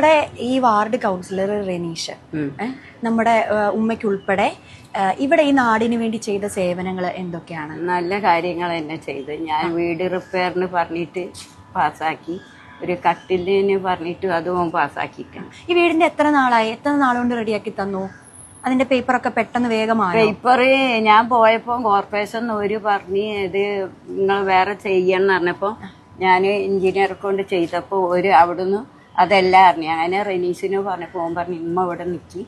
നമ്മുടെ ഈ ward councillor Renish നമ്മുടെ ഉമ്മയ്ക്ക് ഉൾപ്പെടെ ഇവിടെ ഈ നാടിന് വേണ്ടി ചെയ്ത സേവനങ്ങൾ എന്തൊക്കെയാണ്? നല്ല കാര്യങ്ങൾ തന്നെ ചെയ്ത്. ഞാൻ വീട് റിപ്പയറിന് പറഞ്ഞിട്ട് പാസ്സാക്കി, ഒരു കട്ടിലിന് പറഞ്ഞിട്ട് അതും പാസ്സാക്കിയിട്ടാണ്. ഈ വീടിന്റെ എത്ര നാളുകൊണ്ട് റെഡിയാക്കി തന്നു? അതിന്റെ പേപ്പറൊക്കെ പെട്ടെന്ന് വേഗമായി? പേപ്പർ ഞാൻ പോയപ്പോൾ കോർപ്പറേഷൻ ഒരു പറഞ്ഞ് ഇത് നിങ്ങൾ വേറെ ചെയ്യണം എന്ന് പറഞ്ഞപ്പോൾ ഞാൻ എഞ്ചിനീയറെ കൊണ്ട് ചെയ്തപ്പോൾ അവിടുന്ന് അതെല്ലാം അറിഞ്ഞു. അങ്ങനെ റെനീസിന് പറഞ്ഞപ്പോൾ ഓൻ പറഞ്ഞു ഇമ്മ ഇവിടെ നിൽക്കി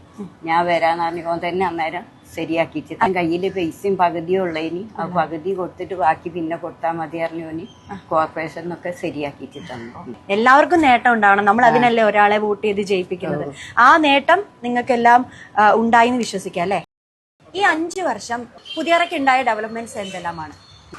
ഞാൻ വരാന്ന് പറഞ്ഞു. ഓൻ തന്നെ അന്നേരം ശരിയാക്കിയിട്ട് കയ്യിൽ പൈസയും പകുതിയും ഉള്ളതിന് ആ പകുതി കൊടുത്തിട്ട് ബാക്കി പിന്നെ കൊടുത്താൽ മതി അറിഞ്ഞോന് കോർപ്പറേഷനൊക്കെ ശരിയാക്കിയിട്ട് തന്നു. എല്ലാവർക്കും നേട്ടം ഉണ്ടാവണം. നമ്മൾ അതിനല്ലേ ഒരാളെ വോട്ട് ചെയ്ത് ജയിപ്പിക്കുന്നത്. ആ നേട്ടം നിങ്ങൾക്കെല്ലാം ഉണ്ടായി എന്ന് വിശ്വസിക്കാം അല്ലേ? ഈ 5 വർഷം പുതിയറയ്ക്ക് ഉണ്ടായ ഡെവലപ്മെന്റ്സ് എന്തെല്ലാമാണ്?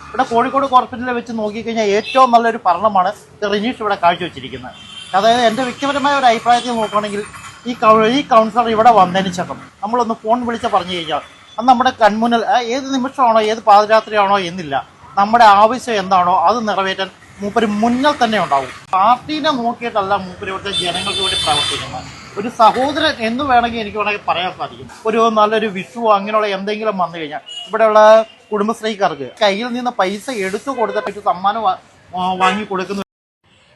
ഇവിടെ കോഴിക്കോട് കോർപ്പറേഷനിൽ വെച്ച് നോക്കിക്കഴിഞ്ഞാൽ ഏറ്റവും നല്ലൊരു ഭരണമാണ് റെനീഷ് ഇവിടെ കാഴ്ചവെച്ചിരിക്കുന്നത്. അതായത് എൻ്റെ വ്യക്തിപരമായ ഒരു അഭിപ്രായത്തിൽ നോക്കുകയാണെങ്കിൽ ഈ കൗൺസിലർ ഇവിടെ വന്നതിന് ശേഷം നമ്മളൊന്ന് ഫോൺ വിളിച്ച് പറഞ്ഞു കഴിഞ്ഞാൽ അത് നമ്മുടെ കൺമുന്നിൽ ഏത് നിമിഷമാണോ ഏത് പാദയാത്രയാണോ എന്നില്ല, നമ്മുടെ ആവശ്യം എന്താണോ അത് നിറവേറ്റാൻ മൂപ്പര് മുന്നിൽ തന്നെ ഉണ്ടാവും. പാർട്ടീനെ നോക്കിയിട്ടല്ല മൂപ്പര് ഇവിടുത്തെ ജനങ്ങൾക്ക് വേണ്ടി പ്രവർത്തിക്കുന്നത്. ഒരു സഹോദരൻ എന്ന് വേണമെങ്കിൽ പറയാൻ സാധിക്കും. ഒരു നല്ലൊരു വിഷു അങ്ങനെയുള്ള എന്തെങ്കിലും വന്നു കഴിഞ്ഞാൽ ഇവിടെയുള്ള കുടുംബശ്രീക്കാർക്ക് കയ്യിൽ നിന്ന് പൈസ എടുത്തു കൊടുത്തിട്ട് സമ്മാനം വാങ്ങി കൊടുക്കുന്ന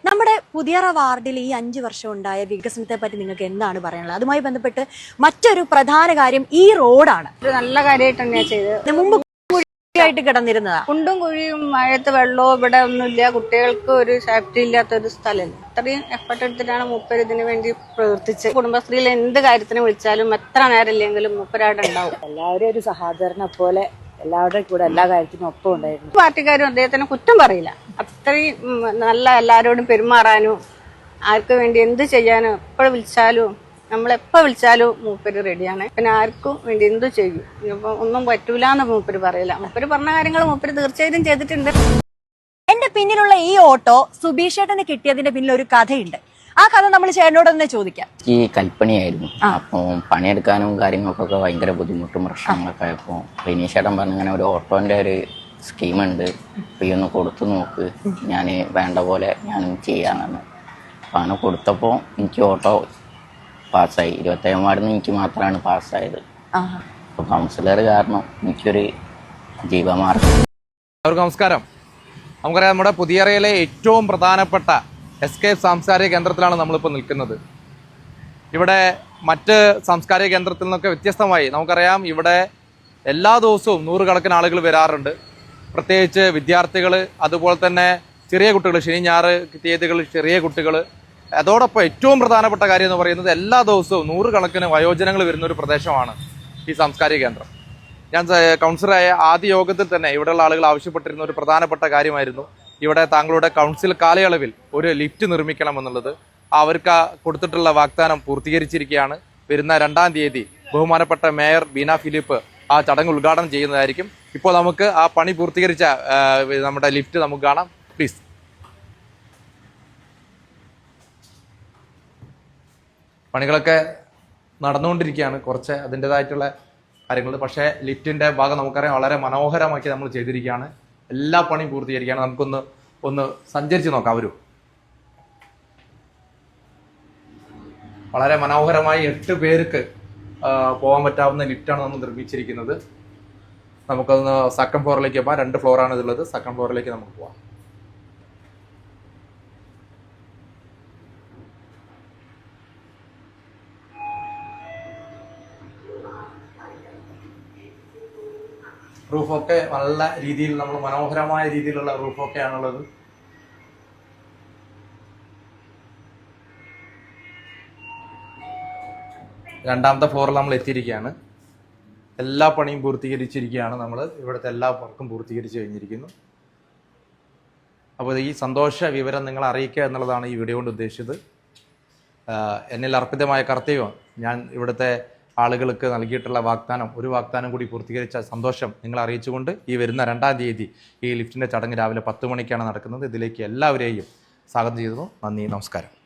നമ്മുടെ പുതിയറ വാർഡിൽ ഈ 5 വർഷം ഉണ്ടായ വികസനത്തെ പറ്റി നിങ്ങൾക്ക് എന്താണ് പറയാനുള്ളത്? അതുമായി ബന്ധപ്പെട്ട് മറ്റൊരു പ്രധാന കാര്യം ഈ റോഡാണ്. നല്ല കാര്യമായിട്ട് തന്നെയാണ് ചെയ്തത്. മുമ്പ് കുഴിയായിട്ട് കിടന്നിരുന്നതാ. കുണ്ടും കുഴിയും മഴയത്ത് വെള്ളവും ഇവിടെ ഒന്നുമില്ല. കുട്ടികൾക്ക് ഒരു സേഫ്റ്റി ഇല്ലാത്തൊരു സ്ഥലമല്ല. അത്രയും എഫർട്ട് എടുത്തിട്ടാണ് മൂപ്പര് ഇതിനു വേണ്ടി പ്രവർത്തിച്ച്. കുടുംബശ്രീയിൽ എന്ത് കാര്യത്തിന് വിളിച്ചാലും എത്ര നേരം ഇല്ലെങ്കിലും മൂപ്പരാടെ ഉണ്ടാവും. എല്ലാവരും ഒരു സഹോദരനെ പോലെ എല്ലാവരുടെയും കൂടെ എല്ലാ കാര്യത്തിനും ഒപ്പം ഉണ്ടായിരുന്നു. പാർട്ടിക്കാരും അദ്ദേഹത്തിന് കുറ്റം പറയില്ല. അത്രയും നല്ല എല്ലാവരോടും പെരുമാറാനും ആർക്ക് വേണ്ടി എന്ത് ചെയ്യാനും എപ്പോഴും വിളിച്ചാലും നമ്മളെപ്പോൾ വിളിച്ചാലും മൂപ്പര് റെഡിയാണ്. പിന്നെ ആർക്കും വേണ്ടി എന്ത് ചെയ്യും. ഇപ്പം ഒന്നും പറ്റൂല എന്ന് മൂപ്പര് പറയില്ല. മൂപ്പര് പറഞ്ഞ കാര്യങ്ങൾ മൂപ്പര് തീർച്ചയായിട്ടും ചെയ്തിട്ടുണ്ട്. എന്റെ പിന്നിലുള്ള ഈ ഓട്ടോ സുബീഷേട്ടന് കിട്ടിയതിന്റെ പിന്നിൽ ഒരു കഥയുണ്ട്. ആ കഥ നമ്മൾ ചേട്ടനോട് തന്നെ ചോദിക്കാം. ഈ കൽപ്പണിയായിരുന്നു. അപ്പോൾ പണിയെടുക്കാനും കാര്യങ്ങൾക്കൊക്കെ ഭയങ്കര ബുദ്ധിമുട്ടും പ്രശ്നങ്ങളൊക്കെ ആയപ്പോൾ റെനീഷേട്ടൻ പറഞ്ഞിങ്ങനെ ഒരു ഓട്ടോൻ്റെ ഒരു സ്കീമുണ്ട്, അപ്പോൾ ഈ ഒന്ന് കൊടുത്തു നോക്ക്, ഞാൻ വേണ്ട പോലെ ഞാനും ചെയ്യാനാണ്. അപ്പോൾ അങ്ങനെ കൊടുത്തപ്പോൾ എനിക്ക് ഓട്ടോ പാസ്സായി. 27 വാർഡിൽ എനിക്ക് മാത്രമാണ് പാസ്സായത്. അപ്പോൾ കൗൺസിലർ കാരണം എനിക്കൊരു ജീവമാർഗം. നമസ്കാരം. നമുക്കറിയാം, നമ്മുടെ പുതിയറയിലെ ഏറ്റവും പ്രധാനപ്പെട്ട എസ്കേപ്പ് സാംസ്കാരിക കേന്ദ്രത്തിലാണ് നമ്മളിപ്പോൾ നിൽക്കുന്നത്. ഇവിടെ മറ്റ് സാംസ്കാരിക കേന്ദ്രത്തിൽ നിന്നൊക്കെ വ്യത്യസ്തമായി നമുക്കറിയാം, ഇവിടെ എല്ലാ ദിവസവും 100 കണക്കിന് ആളുകൾ വരാറുണ്ട്. പ്രത്യേകിച്ച് വിദ്യാർത്ഥികൾ, അതുപോലെ തന്നെ ചെറിയ കുട്ടികൾ, ശനി ഞായർ തീയതികളിൽ ചെറിയ കുട്ടികൾ. അതോടൊപ്പം ഏറ്റവും പ്രധാനപ്പെട്ട കാര്യം എന്ന് പറയുന്നത് എല്ലാ ദിവസവും 100 കണക്കിന് വയോജനങ്ങൾ വരുന്ന ഒരു പ്രദേശമാണ് ഈ സാംസ്കാരിക കേന്ദ്രം. ഞാൻ കൗൺസിലറായ ആദ്യ യോഗത്തിൽ തന്നെ ഇവിടെയുള്ള ആളുകൾ ആവശ്യപ്പെട്ടിരുന്ന ഒരു പ്രധാനപ്പെട്ട കാര്യമായിരുന്നു ഇവിടെ താങ്കളുടെ കൗൺസിൽ കാലയളവിൽ ഒരു ലിഫ്റ്റ് നിർമ്മിക്കണമെന്നുള്ളത്. അവർക്ക് കൊടുത്തിട്ടുള്ള വാഗ്ദാനം പൂർത്തീകരിച്ചിരിക്കുകയാണ്. വരുന്ന 2-ാം തീയതി ബഹുമാനപ്പെട്ട മേയർ ബീന ഫിലിപ്പ് ആ ചടങ്ങ് ഉദ്ഘാടനം ചെയ്യുന്നതായിരിക്കും. ഇപ്പോൾ നമുക്ക് ആ പണി പൂർത്തീകരിച്ച നമ്മുടെ ലിഫ്റ്റ് നമുക്ക് കാണാം, പ്ലീസ്. പണികളൊക്കെ നടന്നുകൊണ്ടിരിക്കുകയാണ്. കുറച്ച് അതിൻ്റെതായിട്ടുള്ള കാര്യങ്ങൾ, പക്ഷേ ലിഫ്റ്റിൻ്റെ ഭാഗം നമുക്കറിയാം വളരെ മനോഹരമാക്കി നമ്മൾ ചെയ്തിരിക്കുകയാണ്. എല്ലാ പണിയും പൂർത്തീകരിക്കുകയാണ്. നമുക്കൊന്ന് സഞ്ചരിച്ച് നോക്കാം. വളരെ മനോഹരമായി 8 പേർക്ക് പോകാൻ പറ്റാവുന്ന ലിഫ്റ്റാണ് നമ്മൾ നിർമ്മിച്ചിരിക്കുന്നത്. നമുക്കൊന്ന് സെക്കൻഡ് ഫ്ലോറിലേക്ക് പോകാം. 2 ഫ്ലോറാണ് ഇതുള്ളത്. സെക്കൻഡ് ഫ്ലോറിലേക്ക് നമുക്ക് പോവാം. റൂഫൊക്കെ നല്ല രീതിയിൽ നമ്മൾ മനോഹരമായ രീതിയിലുള്ള റൂഫൊക്കെയാണുള്ളത്. രണ്ടാമത്തെ ഫ്ലോറിൽ നമ്മൾ എത്തിയിരിക്കുകയാണ്. എല്ലാ പണിയും പൂർത്തീകരിച്ചിരിക്കുകയാണ്. നമ്മൾ ഇവിടുത്തെ എല്ലാ വർക്കും പൂർത്തീകരിച്ച് കഴിഞ്ഞിരിക്കുന്നു. അപ്പോൾ ഈ സന്തോഷ വിവരം നിങ്ങളെ അറിയിക്കുക എന്നുള്ളതാണ് ഈ വീഡിയോ കൊണ്ട് ഉദ്ദേശിച്ചത്. എന്നിൽ അർപ്പിതമായ കർത്തവ്യം ഞാൻ ഇവിടുത്തെ ആളുകൾക്ക് നൽകിയിട്ടുള്ള ഒരു വാഗ്ദാനം കൂടി പൂർത്തീകരിച്ച സന്തോഷം നിങ്ങളെ അറിയിച്ചുകൊണ്ട് ഈ വരുന്ന 2-ാം തീയതി ഈ ലിഫ്റ്റിൻ്റെ ചടങ്ങ് രാവിലെ 10 മണിക്കാണ് നടക്കുന്നത്. ഇതിലേക്ക് എല്ലാവരെയും സ്വാഗതം ചെയ്യുന്നു. നന്ദി, നമസ്കാരം.